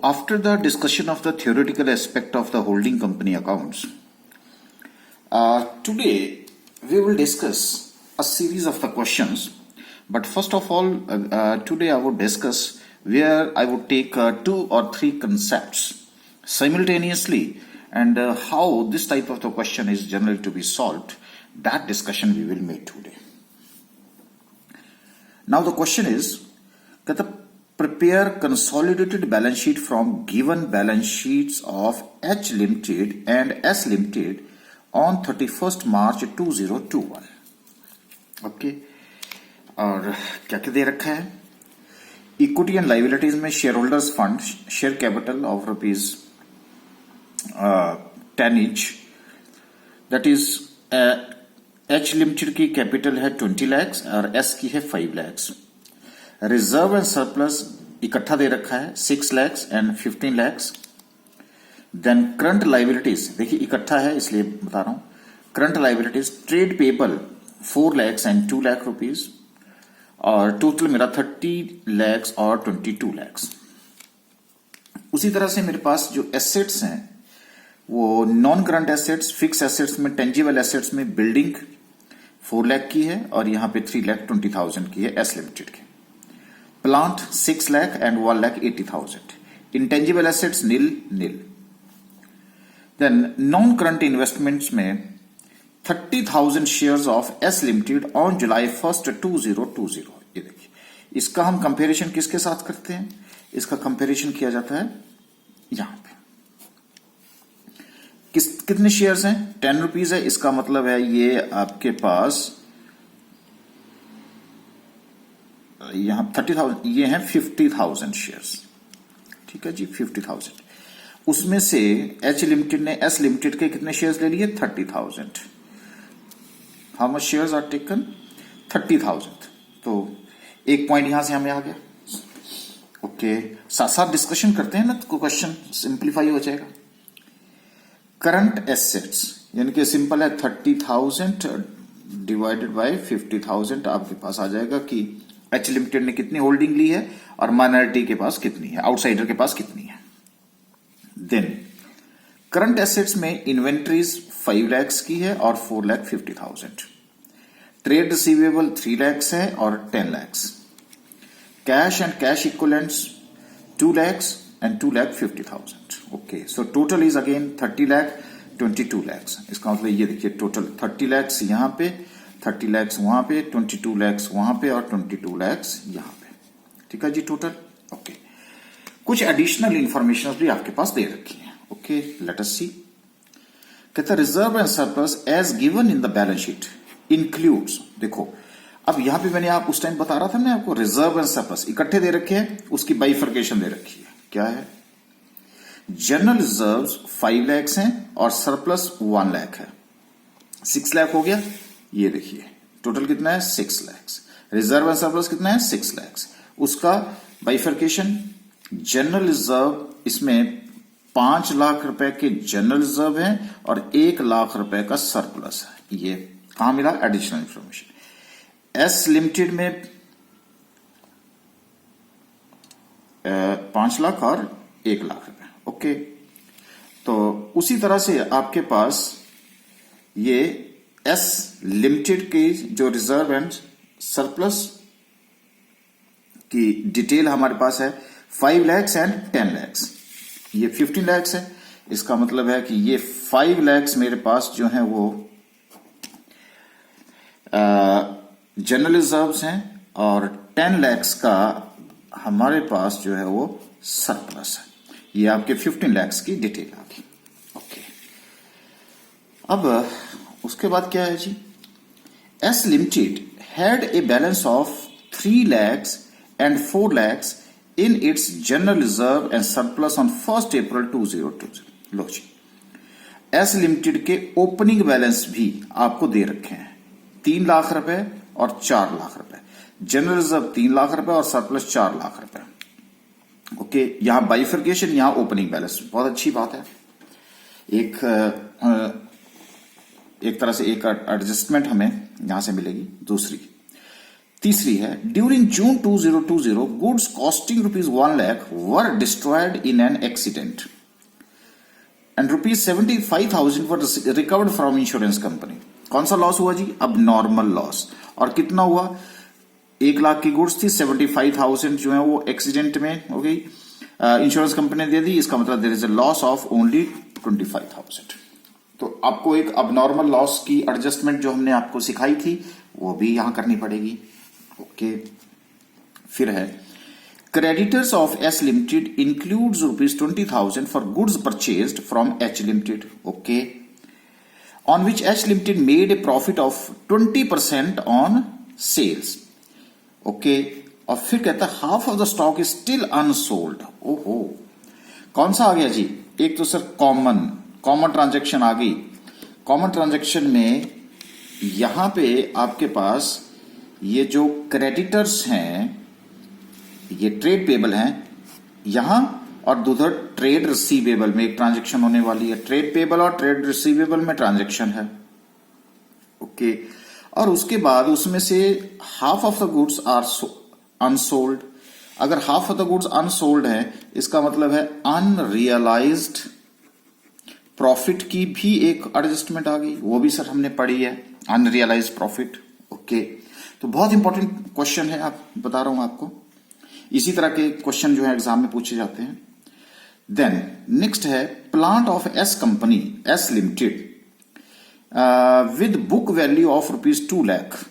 After the discussion of the theoretical aspect of the holding company accounts, today we will discuss a series of the questions. But first of all, today I would discuss where I would take 2 or 3 concepts simultaneously and how this type of the question is generally to be solved. That discussion we will make today. Now the question is that prepare consolidated balance sheet from given balance sheets of H Limited and S Limited on 31st March 2021. Okay और क्या क्या दे रखा है? Equity and liabilities में share holders fund share capital of rupees 10 each, that is H limited की capital है 20 lakhs और S की है 5 lakhs. रिजर्व एंड सरप्लस इकट्ठा दे रखा है 6 lakhs and 15 lakhs. Then current liabilities देखिए इकट्ठा है इसलिए बता रहा हूं. Current liabilities trade payable 4 lakhs and 2 lakh rupees और टोटल मेरा 30 lakhs और 22 lakhs. उसी तरह से मेरे पास जो एसेट्स हैं वो non current assets, fix assets में, टेंजिबल एसेट्स में बिल्डिंग 4 lakh की है और यहां पे 3,20,000 की है एस लिमिटेड की. Plant 6 lakh and 1,80,000. Intangible assets nil. Then non current investments में 30,000 shares of S limited on July 1st 2020. ये देखिए इसका हम कंपैरिजन किसके साथ करते हैं? इसका कंपैरिजन किया जाता है यहां पे. कितने शेयर्स हैं? 10 रुपीज है. इसका मतलब है ये आपके पास यहां 30,000, ये हैं 50,000 शेयर्स. ठीक है जी, 50,000. उसमें से एच लिमिटेड ने एस लिमिटेड के कितने शेयर्स ले लिए? 30,000. How much shares are taken? 30,000. तो एक पॉइंट यहां से हमें आ गया. ओके, साथ साथ डिस्कशन करते हैं ना तो क्वेश्चन सिंप्लीफाई हो जाएगा. करंट एसेट्स यानी कि सिंपल है 30,000 डिवाइडेड बाय 50,000. आपके पास आ जाएगा कि एच लिमिटेड ने कितनी होल्डिंग ली है और माइनॉरिटी के पास कितनी है, आउटसाइडर के पास कितनी है. देन करंट एसेट्स में इन्वेंट्रीज 5 lakhs की है और 4,50,000. ट्रेड रिसीवेबल 3 lakhs है और 10 lakhs. Cash and cash equivalents 2 lakhs and 2,50,000. Okay, so total is again 30 lakh 22 lakhs. इसका मतलब ये देखिए टोटल 30 lakhs यहां पे, 30 lakhs वहां पे, 22 lakhs वहां पे और 22 lakhs यहां पे. ठीक है जी टोटल. ओके, कुछ एडिशनल इंफॉर्मेशन भी आपके पास दे रखी है. Okay, let us see. कहता reserve and surplus as given in the balance sheet includes. देखो अब यहां पे मैंने आप उस टाइम बता रहा था मैं आपको रिजर्व एंड सरप्लस इकट्ठे दे रखे हैं, उसकी बाइफर्केशन दे रखी है. क्या है? जनरल रिजर्व्स 5 lakhs हैं और सरप्लस 1 lakh है. 6 lakh हो गया. ये देखिए टोटल कितना है? 6 lakhs. रिजर्व एंड सरप्लस कितना है? 6 lakhs. उसका बाइफर्केशन जनरल रिजर्व इसमें 5 लाख रुपए के जनरल रिजर्व है और 1 लाख रुपए का सरप्लस है. ये कहां मिला? Additional information. एस लिमिटेड में 5 लाख और 1 लाख रुपए. ओके, तो उसी तरह से आपके पास ये एस लिमिटेड के जो रिजर्व एंड सरप्लस की डिटेल हमारे पास है 5 lakhs एंड 10 lakhs. ये 15 lakhs है. इसका मतलब है कि ये 5 lakhs मेरे पास जो है वो जनरल रिजर्व्स हैं और 10 lakhs का हमारे पास जो है वो सरप्लस है. ये आपके 15 lakhs की डिटेल आ गई. ओके, अब उसके बाद क्या है जी? S limited had a balance of 3 lakhs and 4 lakhs in its general reserve and surplus on 1st April 2020. लो जी, एस लिमिटेड के ओपनिंग बैलेंस भी आपको दे रखे हैं 3 लाख रुपए और 4 लाख रुपए. जनरल रिजर्व 3 लाख रुपए और सरप्लस 4 लाख रुपए. ओके, यहां बाइफर्केशन, यहां ओपनिंग बैलेंस. बहुत अच्छी बात है. एक तरह से एक एडजस्टमेंट हमें यहां से मिलेगी. दूसरी तीसरी है during June 2020 goods costing ₹1 lakh were destroyed in an accident and ₹75,000 were recovered from insurance company. कौन सा लॉस हुआ जी? अब नॉर्मल लॉस। और कितना हुआ? 1 लाख की गुड्स थी, 75,000 जो है वो एक्सीडेंट में हो गई, इंश्योरेंस कंपनी ने दे दी, इसका मतलब there is a loss of only 25,000। तो आपको एक अबनॉर्मल लॉस की एडजस्टमेंट जो हमने आपको सिखाई थी वो भी यहां करनी पड़ेगी। ओके, फिर है creditors of S limited includes ₹20,000 for goods purchased from H limited. Okay, on which H limited made a profit of 20% on sales. Okay, और फिर कहता है half of the stock is still unsold. ओहो, कौन सा आ गया जी? एक तो सर कॉमन ट्रांजैक्शन आ गई। कॉमन ट्रांजैक्शन में यहां पे आपके पास ये जो क्रेडिटर्स हैं ये ट्रेड पेबल हैं यहां, और उधर ट्रेड रिसीवेबल में एक ट्रांजैक्शन होने वाली है। ट्रेड पेबल और ट्रेड रिसीवेबल में ट्रांजैक्शन है। ओके, और उसके बाद उसमें से half of the goods are unsold. अगर half of the goods unsold है इसका मतलब है अनरियलाइज्ड प्रॉफिट की भी एक एडजस्टमेंट आ गई, वो भी सर हमने पढ़ी है, अनरियलाइज्ड प्रॉफिट। ओके, तो बहुत इंपॉर्टेंट क्वेश्चन है, आप बता रहा हूं आपको, इसी तरह के क्वेश्चन जो है एग्जाम में पूछे जाते हैं। देन नेक्स्ट है plant of S company S limited with book value of ₹2 lakh.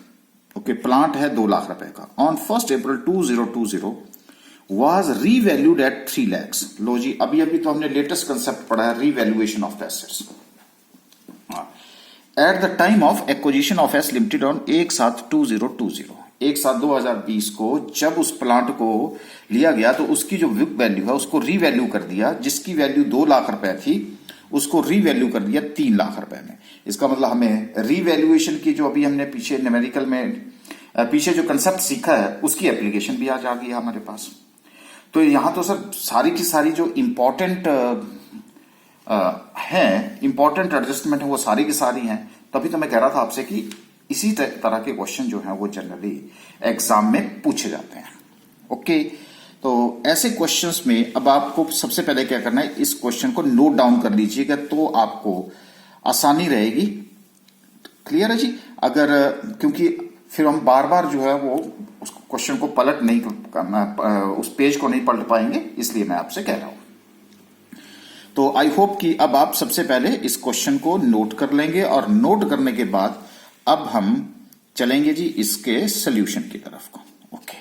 Okay, plant है 2 लाख रुपए का। On 1 April 2020 was revalued at 3 lakhs। लो जी, अभी तो हमने लेटेस्ट कंसेप्ट पढ़ा है, revaluation of assets. Eight the time of acquisition of S limited on 1/7/2020, 1/7/2020 को जब उस प्लांट को लिया गया तो उसकी जो बुक वैल्यू है उसको रीवैल्यू कर दिया, जिसकी वैल्यू 2 लाख रुपए थी उसको रीवैल्यू कर दिया 3 लाख रुपए में। इसका मतलब हमें रीवैल्यूएशन की जो अभी हमने पीछे न्यूमेरिकल में पीछे जो कंसेप्ट सीखा है उसकी एप्लीकेशन भी आज आ गई है हमारे पास। तो यहां तो सर सारी की सारी जो इंपॉर्टेंट है, इंपॉर्टेंट एडजस्टमेंट है वो सारी की सारी हैं। तभी तो मैं कह रहा था आपसे कि इसी तरह के क्वेश्चन जो है वो जनरली एग्जाम में पूछे जाते हैं। ओके, तो ऐसे क्वेश्चंस में अब आपको सबसे पहले क्या करना है, इस क्वेश्चन को नोट डाउन कर लीजिएगा तो आपको आसानी रहेगी। क्लियर है जी? अगर क्योंकि फिर हम बार बार जो है वो उस क्वेश्चन को पलट नहीं करना, उस पेज को नहीं पलट पाएंगे, इसलिए मैं आपसे कह रहा हूं। तो आई होप कि अब आप सबसे पहले इस क्वेश्चन को नोट कर लेंगे, और नोट करने के बाद अब हम चलेंगे जी इसके सोल्यूशन की तरफ को। ओके,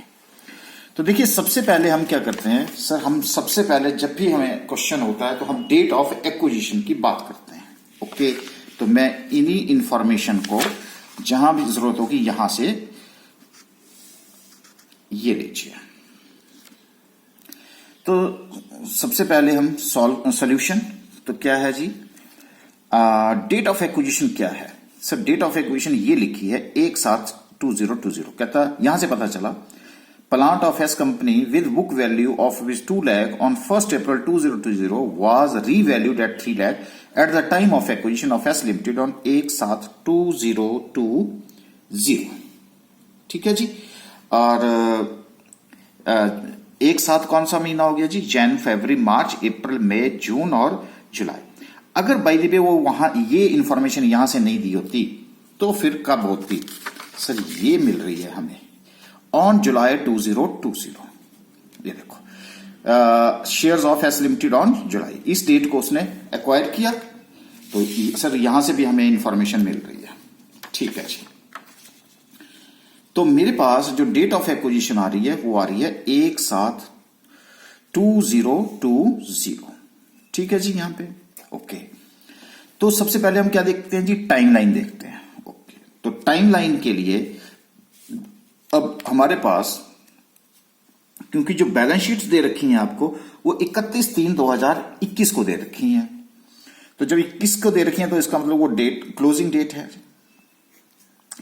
तो देखिए सबसे पहले हम क्या करते हैं सर, हम सबसे पहले जब भी हमें क्वेश्चन होता है तो हम डेट ऑफ एक्विजिशन की बात करते हैं। ओके, तो मैं इन्हीं इंफॉर्मेशन को जहां भी जरूरत होगी यहां से ये लीजिए। तो सबसे पहले हम सॉल्यूशन, तो क्या है जी, डेट ऑफ एक्विजिशन क्या है सर? डेट ऑफ एक्विजिशन ये लिखी है 1/7/2020। कहता यहां से पता चला plant of S company with book value of ₹2 lakh on 1 April 2020 was revalued at 3 lakh at the time of acquisition of S limited on 1/7/2020। ठीक है जी। और एक साथ कौन सा महीना हो गया जी? जैन, फरवरी, मार्च, अप्रैल, मई, जून और जुलाई। अगर बाय द वे वो वहां ये इंफॉर्मेशन यहां से नहीं दी होती तो फिर कब होती सर? ये मिल रही है हमें ऑन जुलाई 2020। ये देखो, shares of S limited on जुलाई, इस डेट को उसने एक्वायर किया, तो सर यहां से भी हमें इंफॉर्मेशन मिल रही है। ठीक है जी। तो मेरे पास जो डेट ऑफ एक्विजिशन आ रही है वो आ रही है 1/7/2020। ठीक है जी यहां पे। ओके, तो सबसे पहले हम क्या देखते हैं जी? टाइमलाइन देखते हैं। ओके, तो टाइमलाइन के लिए अब हमारे पास, क्योंकि जो बैलेंस शीट्स दे रखी हैं आपको वो 31/3/2021 को दे रखी हैं, तो जब 21 को दे रखी हैं तो इसका मतलब वो डेट क्लोजिंग डेट है।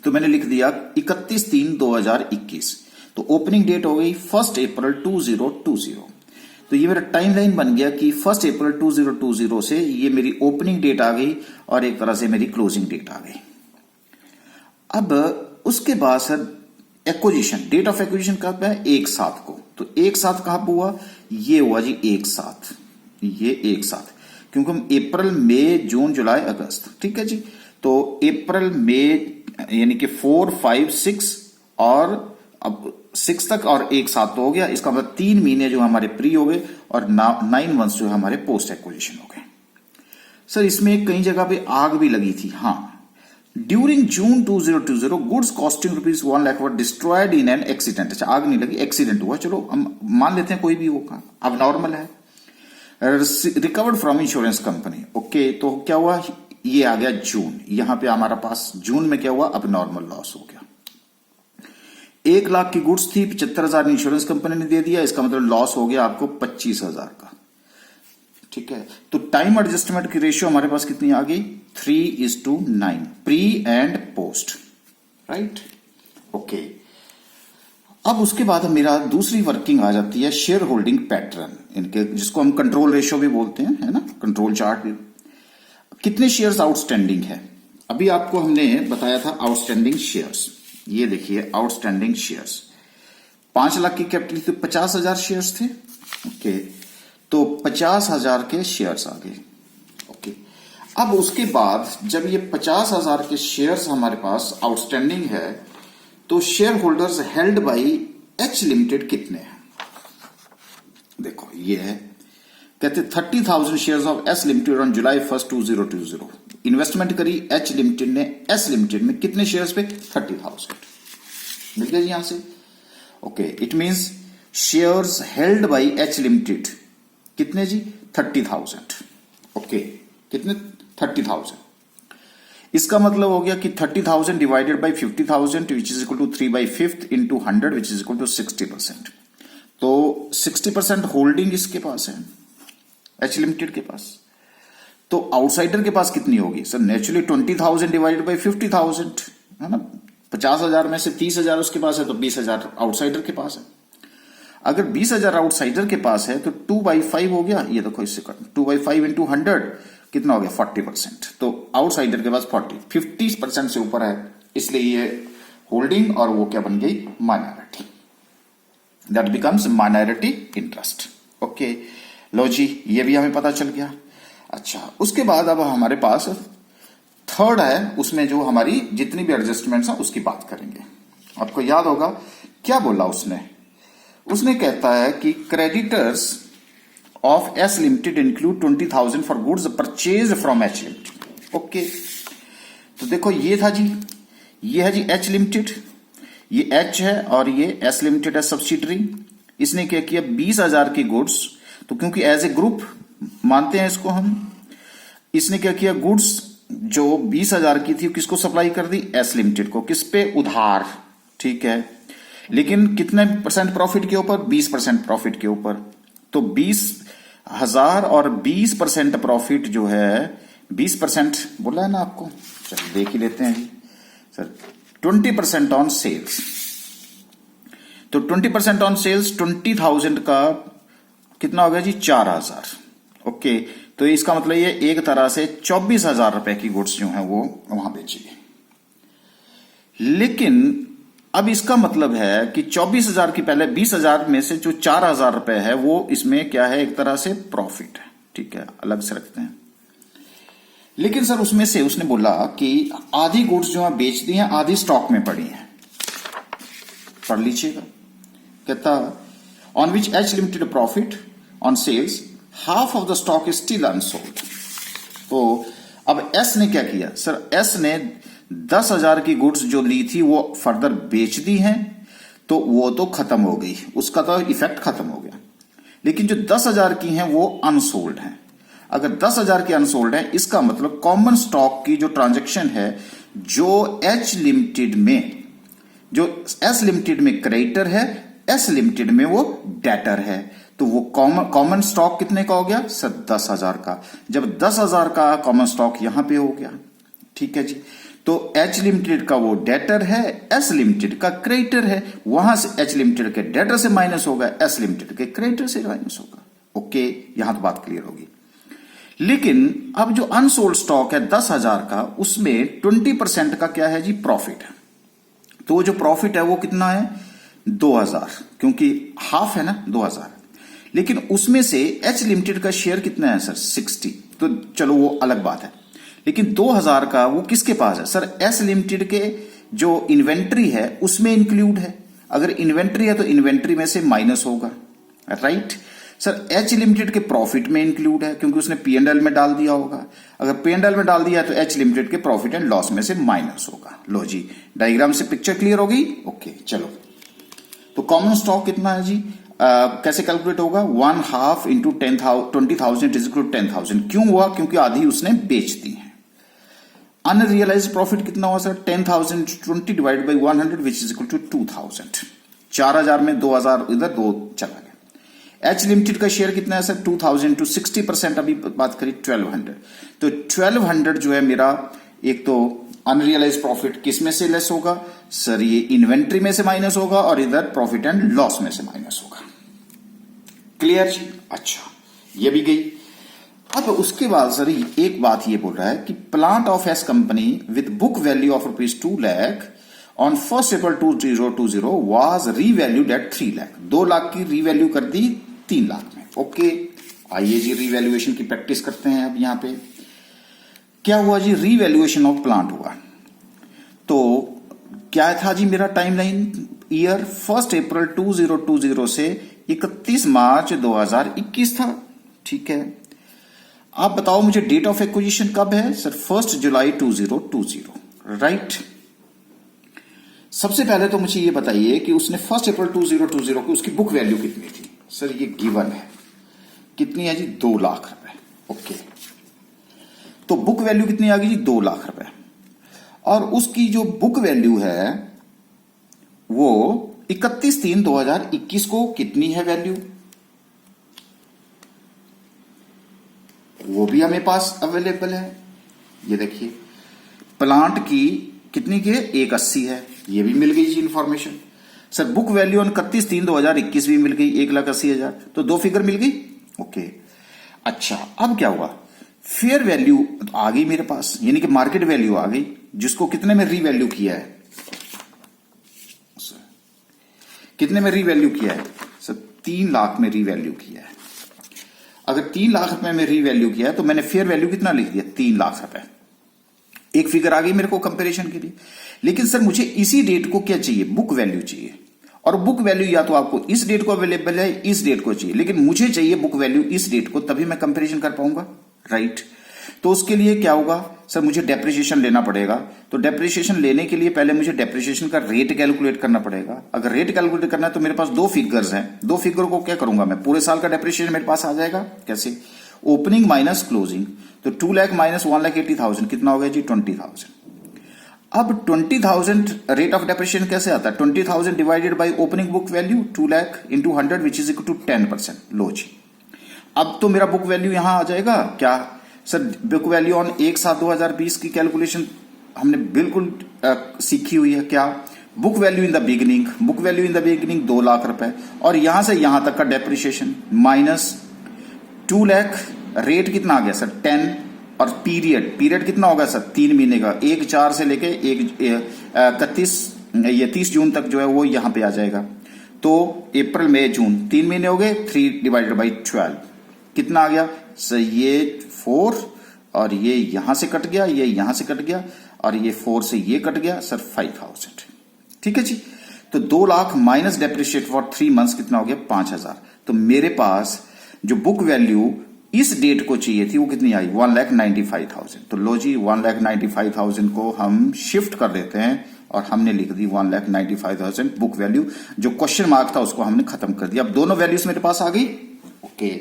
तो मैंने लिख दिया 31/3/2021, तो ओपनिंग डेट हो गई 1 अप्रैल 2020। तो ये मेरा टाइमलाइन बन गया कि 1 अप्रैल 2020 से ये मेरी ओपनिंग डेट आ गई और एक तरह से मेरी क्लोजिंग डेट आ गई। अब उसके बाद sir acquisition, date of acquisition कब है? 1/7 को। तो 1/7 कहां हुआ? ये हुआ जी 1/7, ये 1/7, क्योंकि हम अप्रैल मई जून जुलाई अगस्त, ठीक है जी। तो अप्रैल मई यानी कि 4, 5, 6 और अब 6 तक और 1/7 तो हो गया। इसका मतलब 3 महीने जो हमारे प्री हो गए और 9 मंथ्स जो हमारे पोस्ट एक्विजिशन हो गए। सर इसमें कई जगह पे आग भी लगी थी। हाँ, during June 2020 goods costing ₹1 lakh were destroyed in an accident. अच्छा, आग नहीं लगी, एक्सीडेंट हुआ, चलो हम मान लेते हैं कोई भी होगा, अब नॉर्मल है। Recovered from insurance company. Okay, तो क्या हुआ? ये आ गया जून, यहां पे हमारा पास जून में क्या हुआ? अब नॉर्मल लॉस हो गया। 1 लाख की गुड्स थी, 75,000 इंश्योरेंस कंपनी ने दे दिया, इसका मतलब लॉस हो गया आपको 25,000 का, ठीक है। तो टाइम एडजस्टमेंट की रेशियो हमारे पास कितनी आ गई? 3:9, pre and post, right. Okay, अब उसके बाद मेरा दूसरी वर्किंग आ जाती है शेयर होल्डिंग पैटर्न, इनके जिसको हम कंट्रोल रेशियो भी बोलते हैं, है ना, कंट्रोल चार्ट भी। कितने शेयर्स आउटस्टैंडिंग है? अभी आपको हमने बताया था आउटस्टैंडिंग शेयर्स, ये देखिए आउटस्टैंडिंग शेयर्स। 5 लाख की कैपिटल थी, 50,000 शेयर्स थे। ओके, तो 50,000 के शेयर्स आ गए। ओके, अब उसके बाद जब ये 50,000 के शेयर्स हमारे पास आउटस्टैंडिंग है, तो share holders held by H limited कितने हैं? देखो ये है, कहते 30,000 shares of S limited on July 1, 2020। Investment करी एच लिमिटेड ने एस लिमिटेड में, कितने शेयर्स पे? 30,000। मिल गया जी यहां से। Okay, it means shares held by H limited कितने जी? 30,000। ओके, कितने? 30,000। इसका मतलब हो गया कि 30,000 divided by 50,000 which is equal to 3/5 into 100 which is equal to 60%। तो 60% होल्डिंग इसके पास है, एच लिमिटेड के पास। तो आउटसाइडर के पास कितनी होगी? सर नेचुरली 20,000 डिवाइडेड बाई 50,000, है ना। 50,000 में से 30,000 उसके पास है, तो 20,000 आउटसाइडर के पास है। अगर 20,000 आउटसाइडर के पास है तो 2/5 हो गया, ये देखो इससे कट 2/5 इंटू 100 कितना हो गया? 40%। तो आउटसाइडर के पास 50% से ऊपर है, इसलिए ये होल्डिंग और वो क्या बन गई? Minority. That becomes minority interest. Okay, लो जी, ये भी हमें पता चल गया। अच्छा, उसके बाद अब हमारे पास थर्ड है, उसमें जो हमारी जितनी भी एडजस्टमेंट्स हैं उसकी बात करेंगे। आपको याद होगा क्या बोला उसने कहता है कि creditors of S limited include 20,000 for goods purchase from H limited. Okay, तो देखो ये था जी, ये है जी एच लिमिटेड, ये एच है और ये एस लिमिटेड है सब्सिडरी। इसने क्या किया? 20,000 की गुड्स, तो क्योंकि एज ए ग्रुप मानते हैं इसको हम, इसने क्या किया? गुड्स जो 20,000 की थी किसको सप्लाई कर दी? एस लिमिटेड को। किस पे? उधार, ठीक है। लेकिन कितने % प्रॉफिट के ऊपर? 20% प्रॉफिट के ऊपर। तो 20,000 और 20% प्रॉफिट जो है, 20% बोला है ना आपको, चलो देख ही लेते हैं जी सर। 20% ऑन सेल्स, तो 20% ऑन सेल्स 20,000 का कितना हो गया जी? 4,000। ओके, तो इसका मतलब ये एक तरह से 24,000 रुपए की गुड्स जो है वो वहां बेची गई। लेकिन अब इसका मतलब है कि 24,000 की पहले 20,000 में से जो 4,000 रुपए है वो इसमें क्या है? एक तरह से प्रॉफिट है, ठीक है, अलग से रखते हैं। लेकिन सर उसमें से उसने बोला कि आधी गुड्स जो है बेच दी हैं, आधी स्टॉक में पड़ी हैं। पढ़ लीजिएगा, कहता on which H limited profit on sales half of the stock is still unsold. तो अब एस ने क्या किया? सर एस ने 10,000 की गुड्स जो ली थी वो फर्दर बेच दी हैं, तो वो तो खत्म हो गई, उसका तो इफेक्ट खत्म हो गया। लेकिन जो 10,000 की हैं वो अनसोल्ड हैं। अगर 10,000 की अनसोल्ड है, इसका मतलब कॉमन स्टॉक की जो ट्रांजैक्शन है, जो एच लिमिटेड में, जो एस लिमिटेड में क्रेडिटर है, एस लिमिटेड में वो डेटर है। तो वो कॉमन स्टॉक कितने का हो गया? सर 10,000 का। जब 10,000 का कॉमन स्टॉक यहां पे हो गया, ठीक है जी, तो एच लिमिटेड का वो डेटर है, एस लिमिटेड का क्रेडिटर है, वहां से एच लिमिटेड के डेटर से माइनस होगा, एस लिमिटेड के क्रेडिटर से माइनस होगा। ओके, यहां तो बात क्लियर होगी। लेकिन अब जो अनसोल्ड स्टॉक है 10,000 का, उसमें 20% का क्या है जी? प्रॉफिट है। तो वो जो प्रॉफिट है वो कितना है 2000, क्योंकि हाफ है ना 2000। लेकिन उसमें से एच लिमिटेड का शेयर कितना है सर 60, तो चलो वो अलग बात है। लेकिन 2000 का वो किसके पास है सर, एस लिमिटेड के जो इन्वेंट्री है उसमें इंक्लूड है। अगर इन्वेंट्री है तो इन्वेंट्री में से माइनस होगा, राइट सर। एच लिमिटेड के प्रॉफिट में इंक्लूड है क्योंकि उसने P&L में डाल दिया होगा। अगर P&L में डाल दिया है तो एच लिमिटेड के प्रॉफिट एंड लॉस में से माइनस होगा। लो जी, डायग्राम से पिक्चर क्लियर हो गई। ओके चलो, तो कॉमन स्टॉक कितना है जी, कैसे कैलकुलेट होगा, 1/2 इंटू 20,000 इज इक्वल टू 10,000। क्यों हुआ, क्योंकि आधी उसने बेच दी है। अनरियलाइज प्रॉफिट कितना हुआ sir, 10,020 divide by 100 which is equal to 2,000। 4,000 में 2,000 इधर 2 चला गया। एच लिमिटेड का शेयर कितना है सर 2,000 टू 60%, अभी बात करी 1,200। तो 1,200 जो है मेरा, एक तो अनरियलाइज प्रॉफिट किस में से लेस होगा सर, ये इन्वेंट्री में से माइनस होगा और इधर प्रॉफिट एंड लॉस में से माइनस होगा। क्लियर जी, अच्छा ये भी गई। अब उसके बाद सर एक बात ये बोल रहा है कि plant of S company with book value of ₹2 lakh on 1 April 2020 was revalued at 3 lakh. 2 lakh की रीवैल्यू कर दी 3 लाख में। ओके, आइए जी रीवैल्यूएशन की प्रैक्टिस करते हैं। अब यहां पे क्या हुआ जी, रीवैल्यूएशन ऑफ प्लांट हुआ। तो क्या था जी मेरा टाइमलाइन, ईयर 1 अप्रैल 2020 से 31 मार्च 2021 था। ठीक है, आप बताओ मुझे डेट ऑफ एक्विजिशन कब है सर, 1 जुलाई 2020, राइट। सबसे पहले तो मुझे ये बताइए कि उसने 1 अप्रैल 2020 को उसकी बुक वैल्यू कितनी थी सर, ये गिवन है, कितनी है जी 2 लाख रुपए। ओके, तो बुक वैल्यू कितनी आ गई जी 2 लाख रुपए, और उसकी जो बुक वैल्यू है वो 31/3/2021 को कितनी है वैल्यू, वो भी हमें पास अवेलेबल है। ये देखिए प्लांट की कितनी की है 180 है, ये भी मिल गई जी information. Sir book value on 31/3/2021 भी मिल गई 1,80,000, तो 2 फिगर मिल गई। ओके, अच्छा अब क्या हुआ, फेयर वैल्यू आ गई मेरे पास, यानी कि मार्केट वैल्यू आ गई, जिसको कितने में रीवैल्यू किया है, कितने में रीवैल्यू किया है सर 3 लाख में रीवैल्यू किया है। अगर 3 लाख रुपए में रीवैल्यू किया है तो मैंने फेयर वैल्यू कितना लिख दिया 3 लाख रुपए। एक फिगर आ गई मेरे को कंपैरिजन के लिए। लेकिन सर मुझे इसी डेट को क्या चाहिए, बुक वैल्यू चाहिए, और बुक वैल्यू या तो आपको इस डेट को अवेलेबल है, इस डेट को चाहिए, लेकिन मुझे चाहिए बुक वैल्यू इस डेट को, तभी मैं कंपैरिजन कर पाऊंगा, राइट। तो उसके लिए क्या होगा सर, मुझे डेप्रिसिएशन लेना पड़ेगा। तो डेप्रिसिएशन लेने के लिए पहले मुझे डेप्रिसिएशन का रेट कैलकुलेट करना पड़ेगा। अगर रेट कैलकुलेट करना है तो मेरे पास 2 फिगर्स हैं, 2 फिगर को क्या करूंगा मैं, पूरे साल का डेप्रिसिएशन मेरे पास आ जाएगा। कैसे, ओपनिंग माइनस क्लोजिंग, तो 2 लाख माइनस 1,80,000 कितना हो गया जी 20,000। अब 20,000 रेट ऑफ डेप्रिसिएशन कैसे आता है, 20,000 divided by opening book value 2 lakh into 100 which is equal to 10%। लो जी, अब तो मेरा बुक वैल्यू यहां आ जाएगा क्या सर, बुक वैल्यू ऑन 1/7/2020 की कैलकुलेशन हमने बिल्कुल सीखी हुई है। क्या, book value in the beginning, book value in the beginning 2 lakh रुपए, और यहां से यहां तक का डेप्रिसिएशन माइनस 2 लाख, रेट कितना आ गया सर 10, और पीरियड कितना होगा सर 3 महीने का, 1/4 से लेके 30 जून तक जो है वो यहां पे आ जाएगा। तो अप्रैल मई जून 3 महीने हो गए, 3 डिवाइडेड बाई 12 कितना आ गया सर, ये 4, और ये यहां से कट गया, ये यहां से कट गया, और ये 4 से ये कट गया सर 5,000। ठीक है जी, तो 2 lakh minus depreciate for 3 months कितना हो गया 5,000। तो मेरे पास जो बुक वैल्यू इस डेट को चाहिए थी वो कितनी आई 1,95,000। तो लो जी 1,95,000 को हम शिफ्ट कर देते हैं और हमने लिख दी 1,95,000 बुक वैल्यू। जो क्वेश्चन मार्क था उसको हमने खत्म कर दिया। अब दोनों वैल्यूज मेरे पास आ गई। ओके,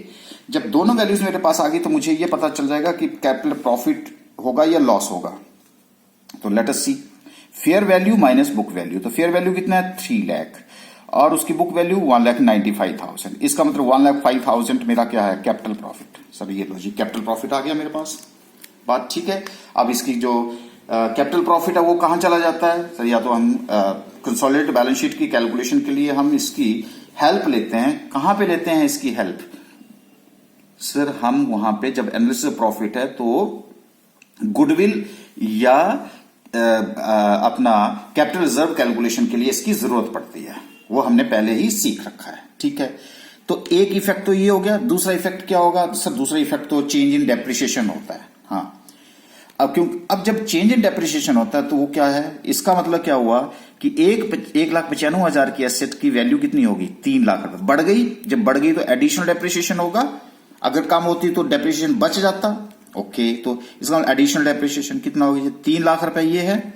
जब दोनों वैल्यूज मेरे पास आ गई तो मुझे ये पता चल जाएगा कि कैपिटल प्रॉफिट होगा या लॉस होगा। तो let us see, fair value minus book value, तो फेयर वैल्यू कितना है 3 लाख और उसकी बुक वैल्यू 1,95,000। इसका मतलब 1,05,000 मेरा क्या है कैपिटल प्रॉफिट। सर ये लो जी कैपिटल प्रॉफिट आ गया मेरे पास, बात ठीक है। अब इसकी जो कैपिटल प्रॉफिट है वो कहां चला जाता है सर, या तो हम कंसोलिडेटेड बैलेंस शीट की कैलकुलेशन के लिए हम इसकी हेल्प लेते हैं। कहां पे लेते हैं इसकी हेल्प सर, हम वहां पे जब एनालिसिस ऑफ प्रॉफिट है तो गुडविल या अपना कैपिटल रिजर्व कैलकुलेशन के लिए इसकी जरूरत पड़ती है, वो हमने पहले ही सीख रखा है। ठीक है, तो एक इफेक्ट तो ये हो गया। दूसरा इफेक्ट क्या होगा सर? दूसरा इफेक्ट तो चेंज इन डेप्रिसिएशन होता है। हाँ, अब जब चेंज इन डेप्रिसिएशन होता है तो वो क्या है, इसका मतलब क्या हुआ कि 1,95,000 की एसेट की वैल्यू कितनी होगी? 3 लाख रुपए। बढ़ गई, जब बढ़ गई तो एडिशनल डेप्रिसिएशन होगा, अगर कम होती तो डेप्रिसिएशन बच जाता। ओके, तो इसका मतलब एडिशनल डेप्रिसिएशन कितना होगी? 3 लाख रुपए ये है,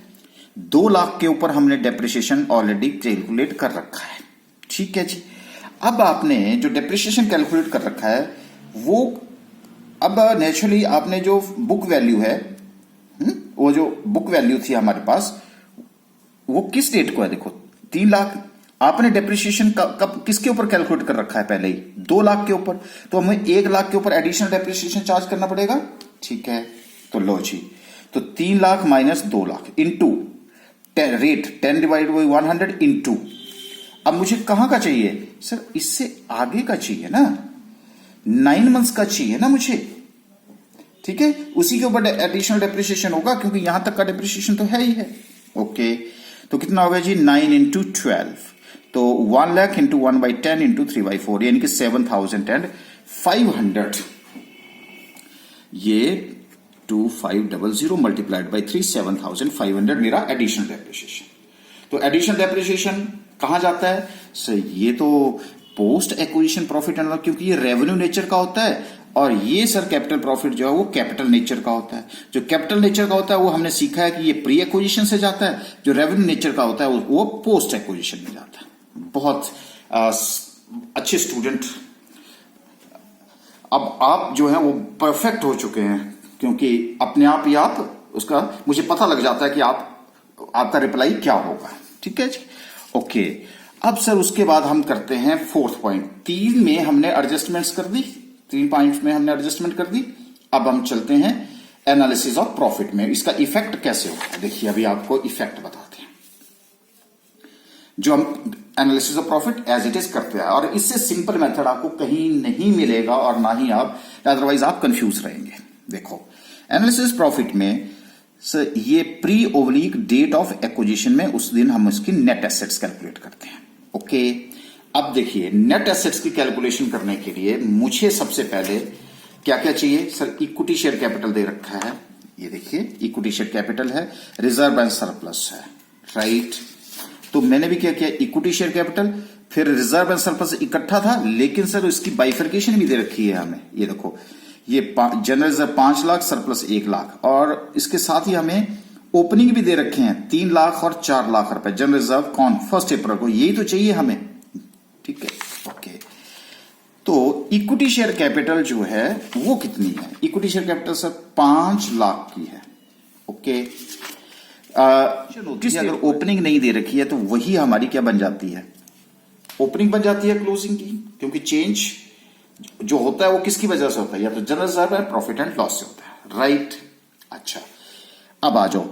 2 लाख के ऊपर हमने डेप्रिसिएशन ऑलरेडी कैलकुलेट कर रखा है। ठीक है जी, अब आपने जो डेप्रिसिएशन कैलकुलेट कर रखा है वो अब नेचुरली आपने जो बुक वैल्यू है, वो जो बुक वैल्यू थी हमारे पास, वो किस डेट को है? देखो 3 लाख आपने डेप्रिसिएशन कब किसके ऊपर कैलकुलेट कर रखा है? पहले ही 2 लाख के ऊपर, तो हमें 1 लाख के ऊपर एडिशनल डेप्रिसिएशन चार्ज करना पड़ेगा। ठीक है, तो लो जी, तो 3 lakh minus 2 lakh into rate 10 divide by 100 into, अब मुझे कहां का चाहिए सर? इससे आगे का चाहिए ना, 9 मंथ्स का चाहिए ना मुझे। ठीक है, उसी के ऊपर एडिशनल डेप्रिसिएशन होगा क्योंकि यहां तक का डेप्रिसिएशन तो है ही है। ओके, तो कितना होगा जी? 9 इंटू 12, तो 1 लाख इंटू 1/10 इंटू 3/4, यानी कि 7,500। ये 2500 मल्टीप्लाइड बाई 3, 7,500 मेरा एडिशनल डेप्रिसिएशन। तो एडिशनल डेप्रिसिएशन कहां जाता है सर? ये तो post acquisition profit and loss, क्योंकि ये रेवेन्यू नेचर का होता है, और ये सर कैपिटल प्रॉफिट जो है वो कैपिटल नेचर का होता है। जो कैपिटल नेचर का होता है वो हमने सीखा है कि ये प्री एक्विजिशन से जाता है, जो रेवेन्यू नेचर का होता है वो पोस्ट एक्विजिशन में जाता है। बहुत अच्छे स्टूडेंट, अब आप जो है वो परफेक्ट हो चुके हैं, क्योंकि अपने आप ही आप उसका मुझे पता लग जाता है कि आपका रिप्लाई क्या होगा। ठीक है जी, ओके। अब सर उसके बाद हम करते हैं 4th पॉइंट। 3 में हमने एडजस्टमेंट्स कर दी, 3 पॉइंट्स में हमने एडजस्टमेंट कर दी। अब हम चलते हैं एनालिसिस ऑफ प्रॉफिट में, इसका इफेक्ट कैसे होता है। देखिए अभी आपको इफेक्ट बताते हैं, जो हम analysis of profit as it is करते हैं, और इससे सिंपल मेथड आपको कहीं नहीं मिलेगा, और ना ही आप, अदरवाइज आप कंफ्यूज रहेंगे। देखो एनालिसिस प्रॉफिट में सर ये pre oblique date of acquisition में उस दिन हम उसकी नेट एसेट्स कैलकुलेट करते हैं। ओके, अब देखिए नेट एसेट्स की कैलकुलेशन करने के लिए मुझे सबसे पहले क्या क्या चाहिए सर? इक्विटी शेयर कैपिटल दे रखा है, ये देखिए इक्विटी शेयर कैपिटल है, रिजर्व एंड सरप्लस है, राइट। तो मैंने भी क्या किया, इक्विटी शेयर कैपिटल फिर रिजर्व एंड सरप्लस इकट्ठा था, लेकिन सर इसकी बाइफर्केशन भी दे रखी है हमें। ये देखो, ये general reserve 5 lakh, surplus 1 lakh, और इसके साथ ही हमें ओपनिंग भी दे रखे हैं 3 लाख और 4 लाख रुपए। जनरल रिजर्व कौन? 1 अप्रैल को, यही तो चाहिए हमें। ठीक है, ओके। तो इक्विटी शेयर कैपिटल जो है वो कितनी है? Equity share capital sir 5 lakh की है। ओके, अगर ओपनिंग नहीं दे रखी है तो वही हमारी क्या बन जाती है? ओपनिंग बन जाती है क्लोजिंग की, क्योंकि चेंज जो होता है वो किसकी वजह से होता है? या तो जनरल रिजर्व है, प्रॉफिट एंड लॉस से होता है, राइट। अच्छा, अब आ जाओ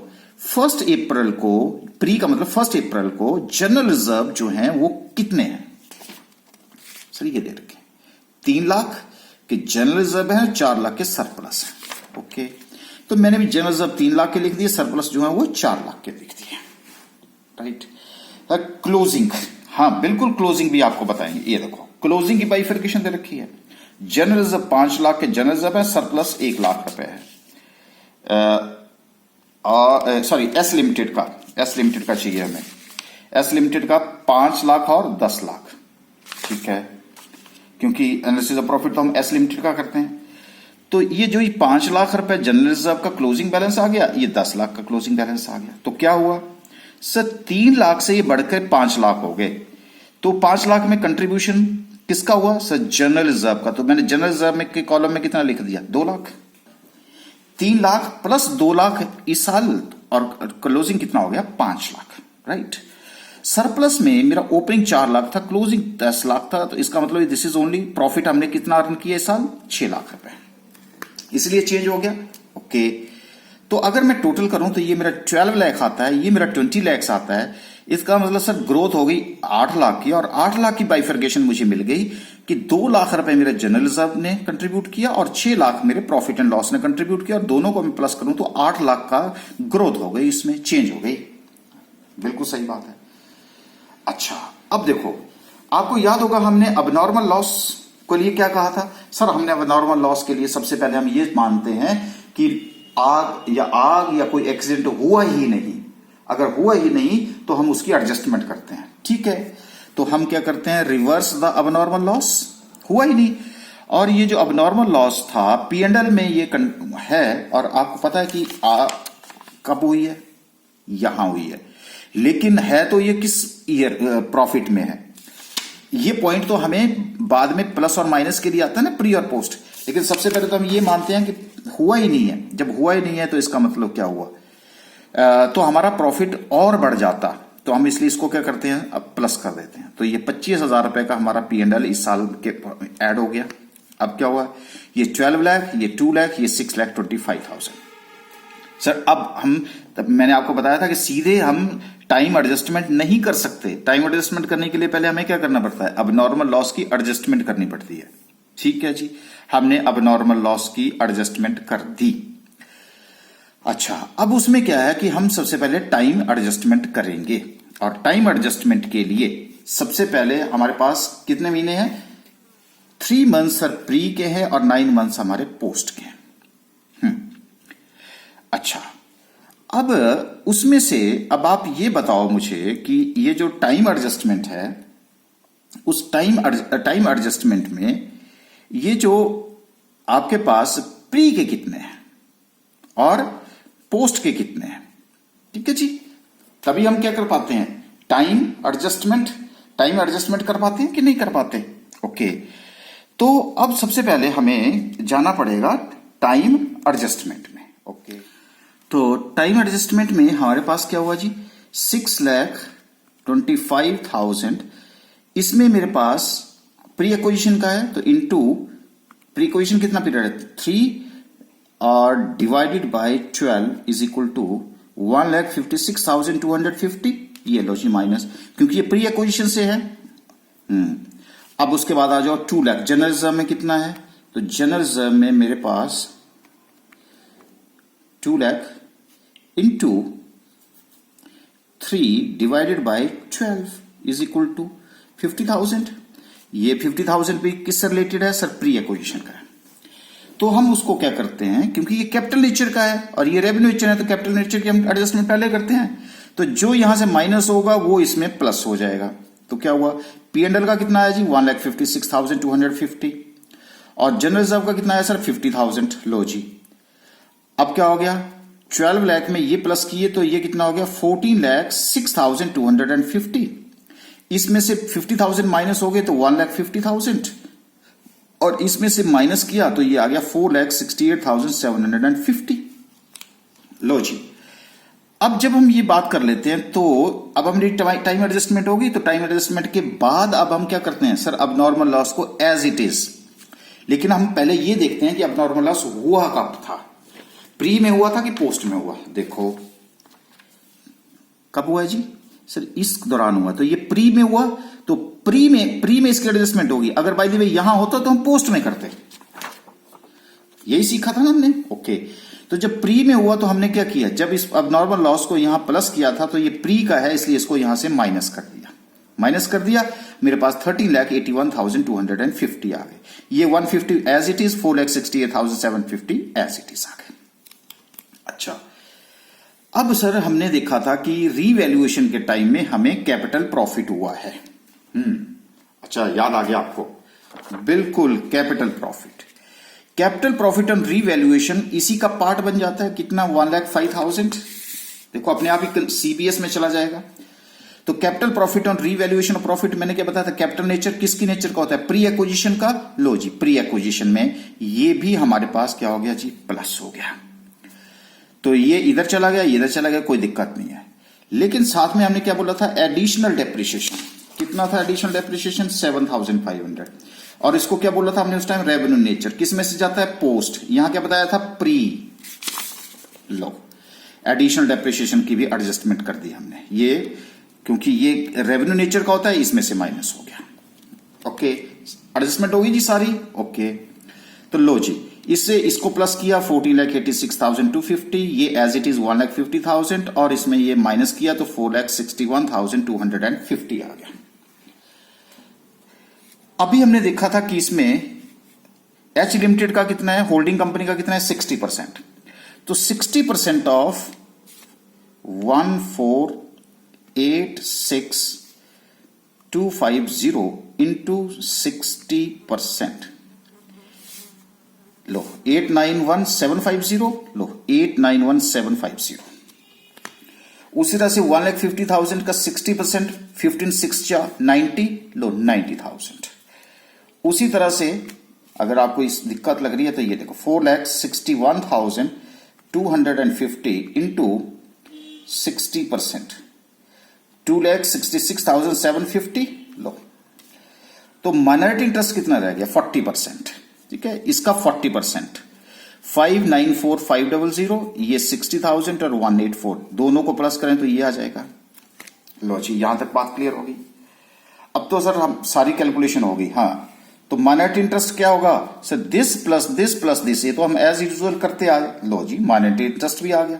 1 अप्रैल को, प्री का मतलब 1 अप्रैल को जनरल रिजर्व जो है वो कितने हैं सर? ये दे रखे 3 लाख के जनरल रिजर्व है, 4 लाख के सरप्लस है। ओके, तो मैंने भी जनरल रिजर्व 3 लाख के लिख दिए, सरप्लस जो है वो 4 लाख के लिख दिए, राइट। क्लोजिंग, हाँ बिल्कुल, क्लोजिंग भी आपको बताएंगे। ये देखो क्लोजिंग की बाइफर्केशन दे रखी है, जनरल रिजर्व 5 लाख के जनरल रिजर्व है, सरप्लस 1 लाख रुपए है। सॉरी, एस लिमिटेड का चाहिए हमें, एस लिमिटेड का 5 लाख और 10 लाख। ठीक है, क्योंकि एनालिसिस ऑफ प्रॉफिट तो हम एस लिमिटेड का करते हैं। तो ये जो 5 लाख रुपए जनरल रिजर्व का क्लोजिंग बैलेंस आ गया, ये 10 लाख का क्लोजिंग बैलेंस आ गया। तो क्या हुआ सर? 3 लाख से ये बढ़कर 5 लाख हो गए। तो 5 लाख में कंट्रीब्यूशन किसका हुआ सर? जनरल रिजर्व का। तो मैंने जनरल रिजर्व में के कॉलम में कितना लिख दिया? 2 लाख। 3 लाख प्लस 2 लाख इस साल, और क्लोजिंग कितना हो गया? 5 लाख, राइट। सरप्लस में मेरा ओपनिंग 4 लाख था, क्लोजिंग 10 लाख था, तो इसका मतलब दिस इज ओनली प्रॉफिट हमने कितना अर्न किया इस साल? 6 लाख रुपए, इसलिए चेंज हो गया। ओके, तो अगर मैं टोटल करूं तो ये मेरा 12 लाख आता है, ये मेरा 20 लाख आता है। इसका मतलब सर ग्रोथ हो गई 8 लाख की, और 8 लाख की बाइफर्केशन मुझे मिल गई कि 2 लाख रुपए मेरे जनरल रिजर्व ने कंट्रीब्यूट किया और 6 लाख मेरे प्रॉफिट एंड लॉस ने कंट्रीब्यूट किया, और दोनों को मैं प्लस करूं तो 8 लाख का ग्रोथ हो गई, इसमें चेंज हो गई। बिल्कुल सही बात है। अच्छा, अब देखो, आपको याद होगा हमने अबनॉर्मल लॉस के लिए क्या कहा था। सर हमने अबनॉर्मल लॉस के लिए सबसे पहले हम ये मानते हैं कि आग या कोई एक्सीडेंट हुआ ही नहीं। अगर हुआ ही नहीं तो हम उसकी एडजस्टमेंट करते हैं, ठीक है। तो हम क्या करते हैं, रिवर्स द अबनॉर्मल लॉस। हुआ ही नहीं, और ये जो अबनॉर्मल लॉस था P&L में ये है, और आपको पता है कि कब हुई है, यहां हुई है, लेकिन है तो ये किस ईयर प्रॉफिट में है। ये पॉइंट तो हमें बाद में प्लस और माइनस के लिए आता है ना, प्री और पोस्ट, लेकिन सबसे पहले तो हम ये मानते हैं कि हुआ ही नहीं है। जब हुआ ही नहीं है तो इसका मतलब क्या हुआ, तो हमारा प्रॉफिट और बढ़ जाता, तो हम इसलिए इसको क्या करते हैं, अब प्लस कर देते हैं। तो ये 25,000 रुपए का हमारा P&L इस साल के ऐड हो गया। अब क्या हुआ, ये 12 लाख, ये 2 लाख, ये 6,25,000। सर अब मैंने आपको बताया था कि सीधे हम टाइम एडजस्टमेंट नहीं कर सकते। टाइम एडजस्टमेंट करने के लिए पहले हमें क्या करना पड़ता है, अब नॉर्मल लॉस की एडजस्टमेंट करनी पड़ती है। ठीक है जी, हमने अब नॉर्मल लॉस की एडजस्टमेंट कर दी। अच्छा, अब उसमें क्या है कि हम सबसे पहले टाइम एडजस्टमेंट करेंगे, और टाइम एडजस्टमेंट के लिए सबसे पहले हमारे पास कितने महीने हैं, 3 मंथ्स सर प्री के हैं और 9 मंथ्स हमारे पोस्ट के हैं। अच्छा, अब उसमें से अब आप ये बताओ मुझे कि ये जो टाइम एडजस्टमेंट है, उस टाइम एडजस्टमेंट में ये जो आपके पास प्री के कितने हैं और पोस्ट के कितने हैं। ठीक है जी, तभी हम क्या कर पाते हैं, टाइम एडजस्टमेंट कर पाते हैं कि नहीं कर पाते। ओके, तो अब सबसे पहले हमें जाना पड़ेगा टाइम एडजस्टमेंट में। ओके, तो टाइम एडजस्टमेंट में हमारे पास क्या हुआ जी, 6,25,000। इसमें मेरे पास प्री एक्विजिशन का है, तो इनटू प्री एक्विजिशन कितना पीरियड है, 3 और divided by 12 is equal to 1,56,250। ये लो जी माइनस, क्योंकि ये प्री एक्विजिशन से है। अब उसके बाद आ जाओ 2 लाख। जनरल रिजर्व में कितना है, तो जनरल रिजर्व में मेरे पास 2 lakh into 3 divided by 12 is equal to 50,000। ये 50,000 भी किससे रिलेटेड है, सर प्री एक्विजिशन का है। तो हम उसको क्या करते हैं, क्योंकि ये कैपिटल नेचर का है और ये रेवेन्यू नेचर है, तो कैपिटल नेचर की हम एडजस्टमेंट पहले करते हैं। तो जो यहां से माइनस होगा वो इसमें प्लस हो जाएगा। तो क्या हुआ, P&L का कितना है जी, 1,56,250, और जनरल रिजर्व का कितना है सर, 50,000। लो जी, अब क्या हो गया, 12 लाख में ये प्लस किए तो ये कितना हो गया, 14,06,250। इसमें से 50,000 माइनस हो गए तो 1,50,000, और इसमें से माइनस किया तो ये आ गया 4,68,750। लो जी, अब जब हम ये बात कर लेते हैं तो अब हमारी टाइम एडजस्टमेंट होगी। तो टाइम एडजस्टमेंट के बाद अब हम क्या करते हैं, सर अब नॉर्मल लॉस को एज इट इज, लेकिन हम पहले ये देखते हैं कि अब नॉर्मल लॉस हुआ कब था, प्री में हुआ था कि पोस्ट में हुआ। देखो कब हुआ है जी, सर इस दौरान हुआ, तो ये प्री में हुआ, तो प्री में इसकी एडजस्टमेंट होगी। अगर बाय द वे यहां होता तो हम पोस्ट में करते, यही सीखा था ना हमने। ओके, तो जब प्री में हुआ तो हमने क्या किया, जब इस अब नॉर्मल लॉस को यहां प्लस किया था तो ये प्री का है, इसलिए इसको यहां से माइनस कर दिया। मेरे पास 13,81,250 आ गए। ये 150 as it is, 4,68,750 as it is आ गए। अच्छा, अब सर हमने देखा था कि रीवैल्यूएशन के टाइम में हमें कैपिटल प्रॉफिट हुआ है। अच्छा, याद आ गया आपको, बिल्कुल कैपिटल प्रॉफिट ऑन रीवैल्यूएशन इसी का पार्ट बन जाता है। कितना, 1,05,000। देखो अपने आप ही सीबीएस में चला जाएगा। तो capital profit on revaluation of profit मैंने क्या बताया था, कैपिटल नेचर किसकी नेचर का होता है, प्री एक्विजिशन का। लो जी, प्री एक्विजिशन में ये भी हमारे पास क्या हो गया जी, प्लस हो गया। तो ये इधर चला गया, इधर चला गया, कोई दिक्कत नहीं है। लेकिन साथ में हमने क्या बोला था, एडिशनल डेप्रिसिएशन। कितना था एडिशनल डेप्रिसिएशन, 7,500। और इसको क्या बोला था हमने उस टाइम, रेवेन्यू नेचर। किस में से जाता है, पोस्ट। यहां क्या बताया था, प्री। लो, एडिशनल डेप्रिसिएशन की भी एडजस्टमेंट कर दी हमने, ये क्योंकि ये रेवेन्यू नेचर का होता है, इसमें से माइनस हो गया। ओके, एडजस्टमेंट होगी जी सारी। ओके, तो लो जी, इससे इसको प्लस किया 14,86,250, ये एज इट इज 1,50,000, और इसमें ये माइनस किया तो 4,61,250 आ गया। अभी हमने देखा था कि इसमें एच लिमिटेड का कितना है, होल्डिंग कंपनी का कितना है, 60%। तो 60% ऑफ 14,86,250 इंटू 60%, लो 891,750, लो 891,750। उसी तरह से 1,50,000 का 60%, 15,6 90, लो 90,000। उसी तरह से अगर आपको इस दिक्कत लग रही है तो ये देखो 4,61,250 इंटू 60%, 2,66,750, लो। तो माइनॉरिटी इंटरेस्ट कितना रह गया, 40%। ठीक है, इसका 40%, 5,94,500, ये 60,000 और 184, दोनों को प्लस करें तो ये आ जाएगा। लो जी, यहां तक बात क्लियर होगी। अब तो सर हम सारी कैलकुलेशन होगी। हाँ, तो माइनॉरिटी इंटरेस्ट क्या होगा sir, this plus this plus this, ये तो हम एज यूजुअल करते आ गए। लो जी, माइनॉरिटी इंटरेस्ट भी आ गया,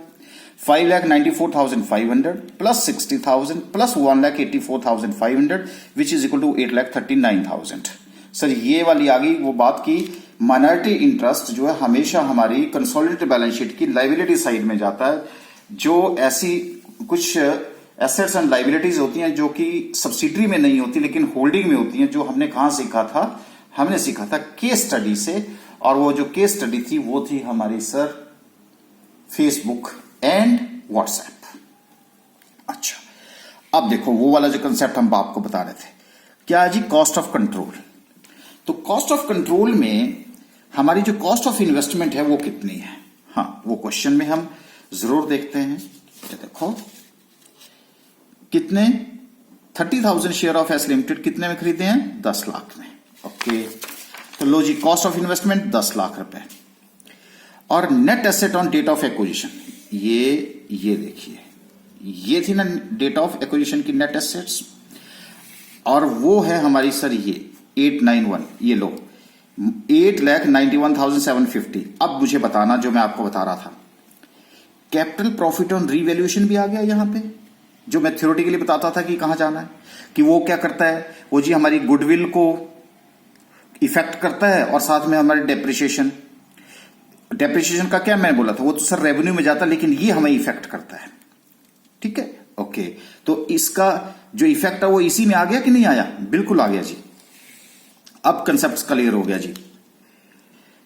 5,94,500 plus 60,000 plus 1,84,500 which is equal to 8,39,000। Sir ये वाली आ गई वो बात की माइनॉरिटी इंटरेस्ट जो है हमेशा हमारी कंसोलिडेटेड बैलेंस शीट की लायबिलिटी साइड में जाता है। जो ऐसी कुछ एसेट्स एंड लायबिलिटीज होती हैं जो कि सब्सिडरी में नहीं होती लेकिन होल्डिंग में होती हैं, जो हमने कहां सीखा था, हमने सीखा था केस स्टडी से, और वो जो केस स्टडी थी वो थी हमारी सर फेसबुक एंड व्हाट्सएप। अच्छा, अब देखो वो वाला जो कंसेप्ट हम आपको बता रहे थे, क्या जी, कॉस्ट ऑफ कंट्रोल। तो कॉस्ट ऑफ कंट्रोल में हमारी जो कॉस्ट ऑफ इन्वेस्टमेंट है वो कितनी है, हाँ वो क्वेश्चन में हम जरूर देखते हैं। ये देखो कितने, 30,000 शेयर ऑफ एस लिमिटेड कितने में खरीदे हैं, 10 लाख में। ओके, तो लो जी, कॉस्ट ऑफ इन्वेस्टमेंट 10 लाख रुपए, और net asset on date of acquisition, ये देखिए, ये थी ना डेट ऑफ एक्विजिशन की नेट एसेट्स, और वो है हमारी सर ये 891, ये लो 8,91,750। अब मुझे बताना जो मैं आपको बता रहा था, कैपिटल प्रॉफिट ऑन रीवैल्यूएशन भी आ गया यहां पे, जो मैं थ्योरेटिकली बताता था कि कहां जाना है, कि वो क्या करता है, वो जी हमारी गुडविल को इफेक्ट करता है, और साथ में हमारी डेप्रिसिएशन का क्या मैं बोला था, वो तो सर रेवेन्यू में जाता है, लेकिन ये हमें इफेक्ट करता है। ठीक है, ओके, तो इसका जो इफेक्ट है वो इसी में आ गया कि नहीं आया, बिल्कुल आ गया जी। अब कंसेप्ट क्लियर हो गया जी।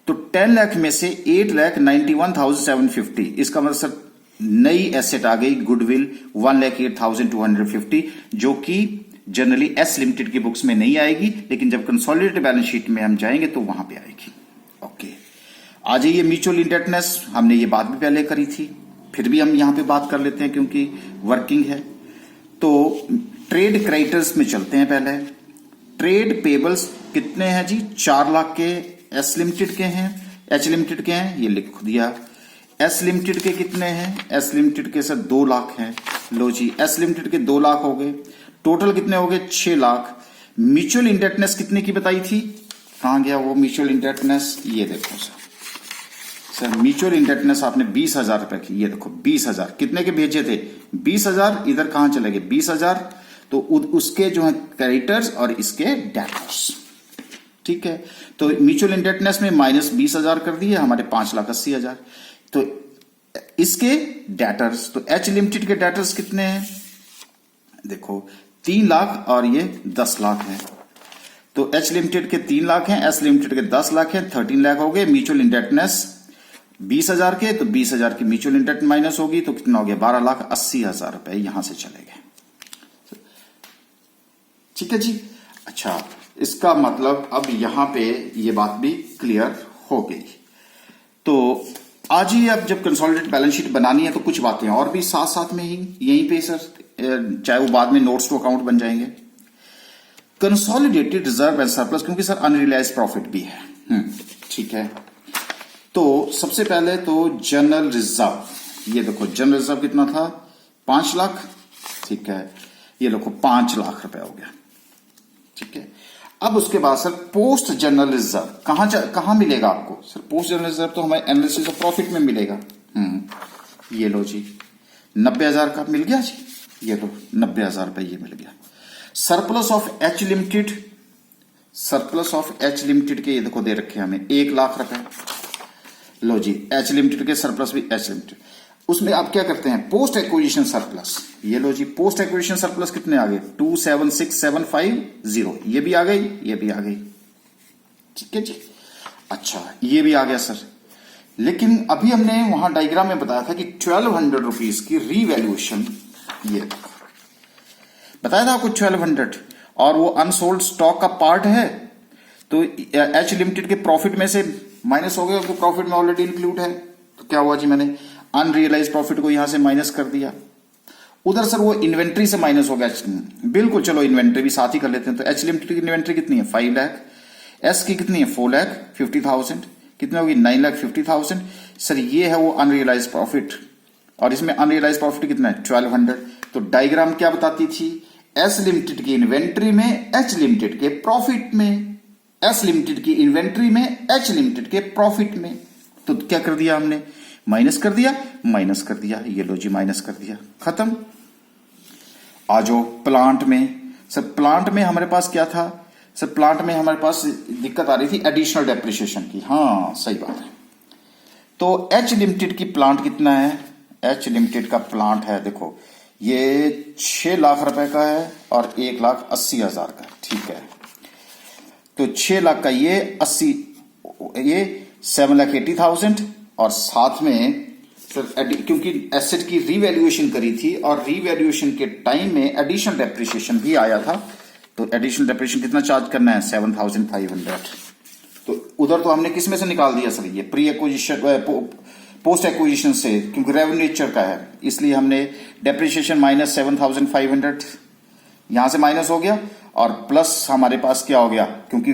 तो 10 लाख में से 8,91,750, इसका मतलब सर नई एसेट आ गई गुडविल 1,08,250, जो कि जनरली एस लिमिटेड की बुक्स में नहीं आएगी, लेकिन जब कंसोलिडेटेड बैलेंस शीट में हम जाएंगे तो वहां पे आएगी। ओके, आ जाइए म्यूचुअल इंडेटनेस, हमने ये बात भी पहले करी थी, फिर भी हम यहां पे बात कर लेते हैं क्योंकि वर्किंग है। तो ट्रेड क्रेडिटर्स में चलते हैं पहले। ट्रेड पेबल्स कितने हैं जी, 4 लाख के एस लिमिटेड के हैं, एच लिमिटेड के हैं, ये लिख दिया। एस लिमिटेड के कितने हैं, एस लिमिटेड के सर 2 लाख हैं। लो जी, एस लिमिटेड के 2 लाख हो गए, टोटल कितने हो गए, 6 लाख। म्यूचुअल इंडेटनेस कितने की बताई थी, कहां गया वो म्यूचुअल इंडेटनेस, ये देखो सर म्यूचुअल इंडेटनेस आपने 20,000 रुपए की, ये देखो 20,000 कितने के भेजे थे, 20,000, इधर कहां चले गए 20,000, तो उसके जो है क्रेडिटर्स और इसके डेटर्स। ठीक है, तो म्यूचुअल इंडेटनेस में माइनस 20,000 कर दिए, हमारे 5,80,000। तो इसके डेटर्स, तो एच लिमिटेड के डेटर्स कितने हैं, देखो 3 लाख और ये 10 लाख है। तो एच लिमिटेड के 3 लाख हैं, एस लिमिटेड के 10 लाख हैं, 13 लाख हो गए। म्यूचुअल इंडेटनेस 20,000 के, तो 20,000 की म्यूचुअल इंडेट माइनस होगी तो कितना हो गया, 12,80,000 रुपए यहां से चले गए। ठीक है जी। अच्छा, इसका मतलब अब यहां पे ये बात भी क्लियर हो गई। तो आज ही अब जब कंसोलिडेटेड बैलेंस शीट बनानी है तो कुछ बातें और भी साथ साथ में ही यहीं पे सर, चाहे वो बाद में नोट्स टू अकाउंट बन जाएंगे। कंसोलिडेटेड रिजर्व एंड सरप्लस, क्योंकि सर अनरियलाइज्ड प्रॉफिट भी है। ठीक है, तो सबसे पहले तो जनरल रिजर्व, ये देखो जनरल रिजर्व कितना था 5 लाख, ठीक है, ये देखो 5 लाख रुपए हो गया, ठीक है। अब उसके बाद सर पोस्ट जनरल रिजर्व कहां मिलेगा आपको सर? पोस्ट जनरल रिजर्व तो हमारे एनालिसिस ऑफ प्रॉफिट में मिलेगा। ये लो जी 90,000 का मिल गया जी, ये लो 90,000 रुपए ये मिल गया। Surplus of H limited, surplus of H limited के ये देखो दे रखे हमें 1 लाख रुपए। लो जी एच लिमिटेड के सरप्लस भी एच लिमिटेड, उसमें आप क्या करते हैं पोस्ट एक्विजिशन सरप्लस। ये लो जी पोस्ट एक्विजिशन सरप्लस कितने आ गए 276,750, ये भी आ गई, ये भी आ गई, ठीक है जी। अच्छा ये भी आ गया सर, लेकिन अभी हमने वहां डायग्राम में बताया था कि 1200 रुपीज की रीवैल्यूएशन, ये बताया था आपको 1200, और वो अनसोल्ड स्टॉक का पार्ट है, तो एच लिमिटेड के प्रॉफिट में से माइनस हो गया, क्योंकि प्रॉफिट में ऑलरेडी इंक्लूड है। तो क्या हुआ जी, मैंने अनरियलाइज प्रॉफिट को यहां से माइनस कर दिया। उधर सर वो इन्वेंट्री से माइनस हो गया, बिल्कुल चलो इन्वेंट्री भी साथ ही कर लेते हैं। तो एच लिमिटेड की इन्वेंट्री कितनी है 5 लाख, एस की कितनी है 4,50,000, कितनी होगी 9,50,000। सर ये है वो अनरियलाइज प्रॉफिट, और इसमें अनरियलाइज प्रॉफिट कितना है 1200। तो डायग्राम क्या बताती थी, एस लिमिटेड की इन्वेंट्री में एच लिमिटेड के प्रॉफिट में, एस लिमिटेड की इन्वेंट्री में एच लिमिटेड के प्रॉफिट में। तो क्या कर दिया हमने, माइनस कर दिया, माइनस कर दिया, ये लो जी माइनस कर दिया, खत्म। आ जाओ प्लांट में। सर प्लांट में हमारे पास क्या था सर, प्लांट में हमारे पास दिक्कत आ रही थी एडिशनल डेप्रिसिएशन की। हाँ सही बात है। तो एच लिमिटेड की प्लांट कितना है, एच लिमिटेड का प्लांट है देखो ये 6 लाख रुपए का है और 1,80,000 का, ठीक है। तो 6 लाख का ये 80, ये 7,80,000, और साथ में सर क्योंकि एसेट की रीवैल्यूएशन करी थी और रीवैल्यूएशन के टाइम में एडिशनल डेप्रिसिएशन भी आया था, तो एडिशनल डेप्रिसिएशन कितना चार्ज करना है 7,500। तो उधर तो हमने किस में से निकाल दिया सर, ये प्री एक्विजिशन पोस्ट एक्विजिशन से, क्योंकि रेवेन्यू नेचर का है इसलिए हमने डेप्रिसिएशन माइनस 7,500 यहां से माइनस हो गया, और प्लस हमारे पास क्या हो गया, क्योंकि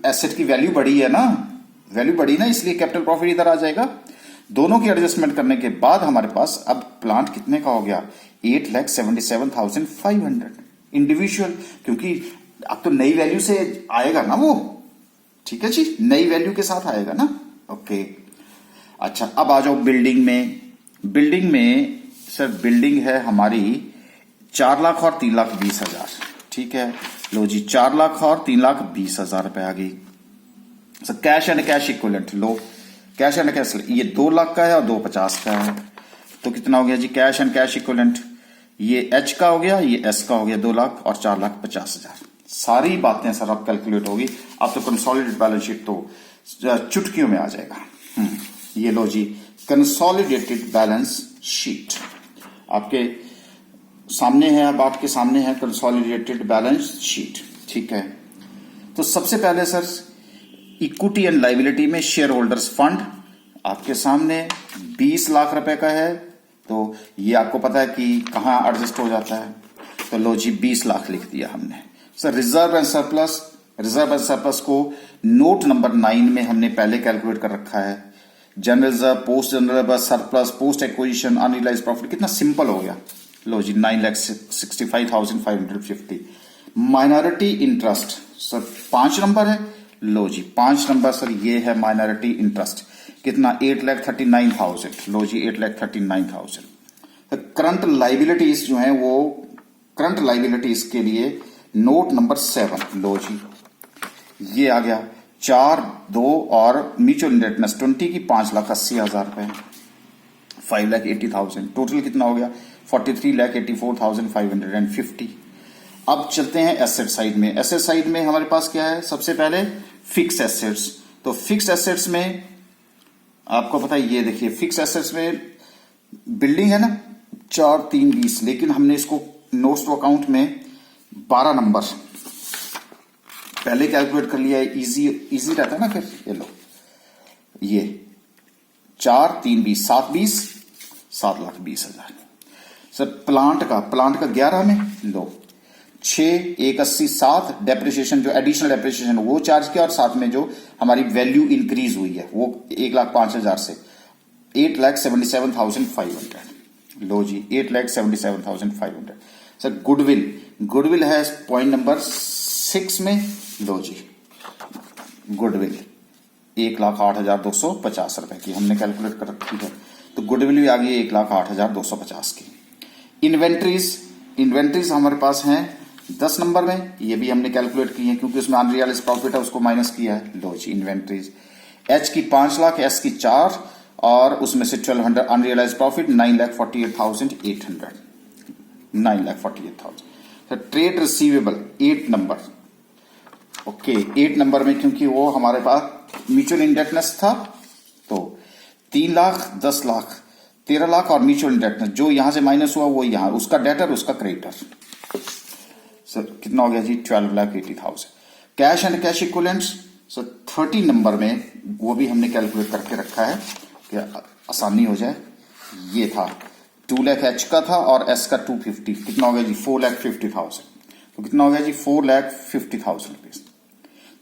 एसेट की वैल्यू बढ़ी है ना, वैल्यू बढ़ी ना, इसलिए कैपिटल प्रॉफिट इधर आ जाएगा। दोनों की एडजस्टमेंट करने के बाद हमारे पास अब प्लांट कितने का हो गया 8,77,500 इंडिविजुअल, क्योंकि अब तो नई वैल्यू से आएगा ना वो, ठीक है जी, नई वैल्यू के साथ आएगा ना, ओके। अच्छा अब आ जाओ बिल्डिंग में। बिल्डिंग में सर बिल्डिंग है हमारी 4 लाख और 3,20,000, ठीक है। लो जी 4 लाख और 3,20,000 रुपए आ गई। Sir cash and cash equivalent, low cash and cash, ये 2 लाख का है और 250 का है, तो कितना हो गया जी कैश एंड कैश इक्विवेलेंट, ये एच का हो गया, ये एस का हो गया 2 लाख और 4,50,000। सारी बातें सर अब कैलकुलेट होगी, अब तो कंसोलिडेटेड बैलेंस शीट तो चुटकियों में आ जाएगा। ये लो जी कंसोलिडेटेड बैलेंस शीट आपके सामने है, अब आपके सामने है कंसोलिडेटेड बैलेंस शीट, ठीक है। तो सबसे पहले सर इक्विटी एंड लायबिलिटी में शेयर होल्डर्स फंड आपके सामने 20 लाख रुपए का है, तो ये आपको पता है कि कहां एडजस्ट हो जाता है, तो लो जी 20 लाख लिख दिया हमने। Sir reserve and surplus, reserve and surplus को नोट नंबर 9 में हमने पहले कैलकुलेट कर रखा है। General reserve, post general reserve, surplus, post acquisition, unrealised profit, कितना सिंपल हो गया। लो जी 9,65,550। माइनॉरिटी इंटरेस्ट सर 5 नंबर है, लो जी 5 नंबर सर ये है माइनॉरिटी इंटरेस्ट, कितना 8,39,000, लो जी 8,39,000। तो करंट लाइबिलिटीज जो है वो, करंट लाइबिलिटीज के लिए नोट नंबर 7, लो जी ये आ गया 4, 2 और म्यूचुअल इंडेटनेस 20 की 5,80,000 रुपए, 5,80,000, टोटल कितना हो गया 43,84,550। अब चलते हैं एसेट साइड में। एसेट साइड में हमारे पास क्या है, सबसे पहले फिक्स एसेट्स। तो फिक्स एसेट्स में आपको पता है, ये देखिए फिक्स एसेट्स में बिल्डिंग है ना 4,3,20, लेकिन हमने इसको नोट्स टू अकाउंट में 12 नंबर पहले कैलकुलेट कर लिया है, इजी रहता है ना फिर। ये लो ये 4,3,20 7,20 7,20,000। सर प्लांट का 11 में लो 6, 1,80, 7 डेप्रिसिएशन, जो एडिशनल डेप्रिसिएशन वो चार्ज किया, और साथ में जो हमारी वैल्यू इंक्रीज हुई है वो 1,05,000 से, 8,77,500। लो जी 8,77,500। सर गुडविल है पॉइंट नंबर 6 में। लो जी गुडविल 1,08,250 रुपए की हमने कैलकुलेट कर रखी है, तो गुडविल भी आ गई 1,08,250 की। इन्वेंट्रीज हमारे पास हैं 10 नंबर में, ये भी हमने कैलकुलेट की है क्योंकि उसमें अनरियलाइज्ड प्रॉफिट है, उसको माइनस किया है। लो जी इन्वेंट्रीज एच की 5 लाख, एस की 4 और उसमें से 1200 अनरियलाइज्ड प्रॉफिट 9,48,800। 9,48,000। तो trade receivable 8 number. Okay 8 number में क्योंकि वो हमारे पास म्यूचुअल इंडेटनेस था, तो 3 लाख, 10 लाख, 13 लाख और म्यूचुअल इंडेटनेस जो यहां से माइनस हुआ वो यहां, उसका डेटर उसका क्रेडिटर। सर कितना हो गया जी 12,80,000। Cash and cash equivalents sir 30 number में, वो भी हमने कैलकुलेट करके रखा है कि आसानी हो जाए। ये था 2 लाख एच का था और एस का 250, कितना हो गया जी 4,50,000। तो कितना हो गया जी 4,50,000 रुपीज।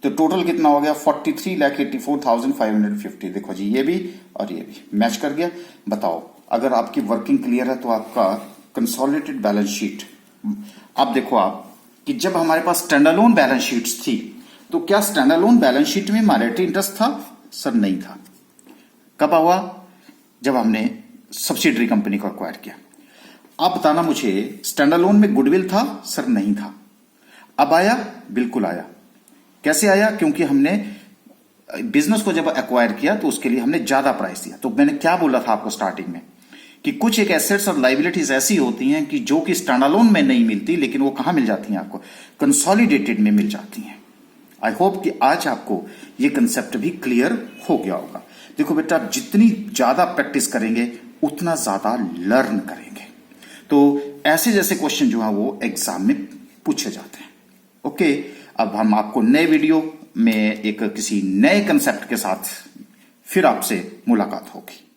तो टोटल कितना हो गया 43,84,550। देखो जी ये भी और ये भी मैच कर गया। बताओ अगर आपकी वर्किंग क्लियर है तो आपका कंसोलिडेटेड बैलेंस शीट, अब देखो आप कि जब हमारे पास स्टैंडअलोन बैलेंस शीट्स थी तो क्या स्टैंडअलोन बैलेंस शीट में माइनॉरिटी इंटरेस्ट था? सर नहीं था। कब हुआ? जब हमने सब्सिडरी कंपनी को एक्वायर किया। आप बताना मुझे स्टैंडअलोन में गुडविल था? सर नहीं था। अब आया? बिल्कुल आया। कैसे आया? क्योंकि हमने बिजनेस को जब एक्वायर किया तो उसके लिए हमने ज्यादा प्राइस दिया। तो मैंने क्या बोला था आपको स्टार्टिंग में कि कुछ एक एसेट्स और लाइबिलिटीज ऐसी होती हैं कि जो कि स्टैंडअलोन में नहीं मिलती, लेकिन वो कहां मिल जाती हैं आपको? कंसोलिडेटेड में मिल जाती हैं। आई होप कि आज आपको ये कंसेप्ट भी क्लियर हो गया होगा। देखो बेटा, आप जितनी ज्यादा प्रैक्टिस करेंगे उतना ज्यादा लर्न करेंगे। तो ऐसे जैसे क्वेश्चन जो है वो एग्जाम में पूछे जाते हैं। ओके, अब हम आपको नए वीडियो में एक किसी नए कंसेप्ट के साथ फिर आपसे मुलाकात होगी।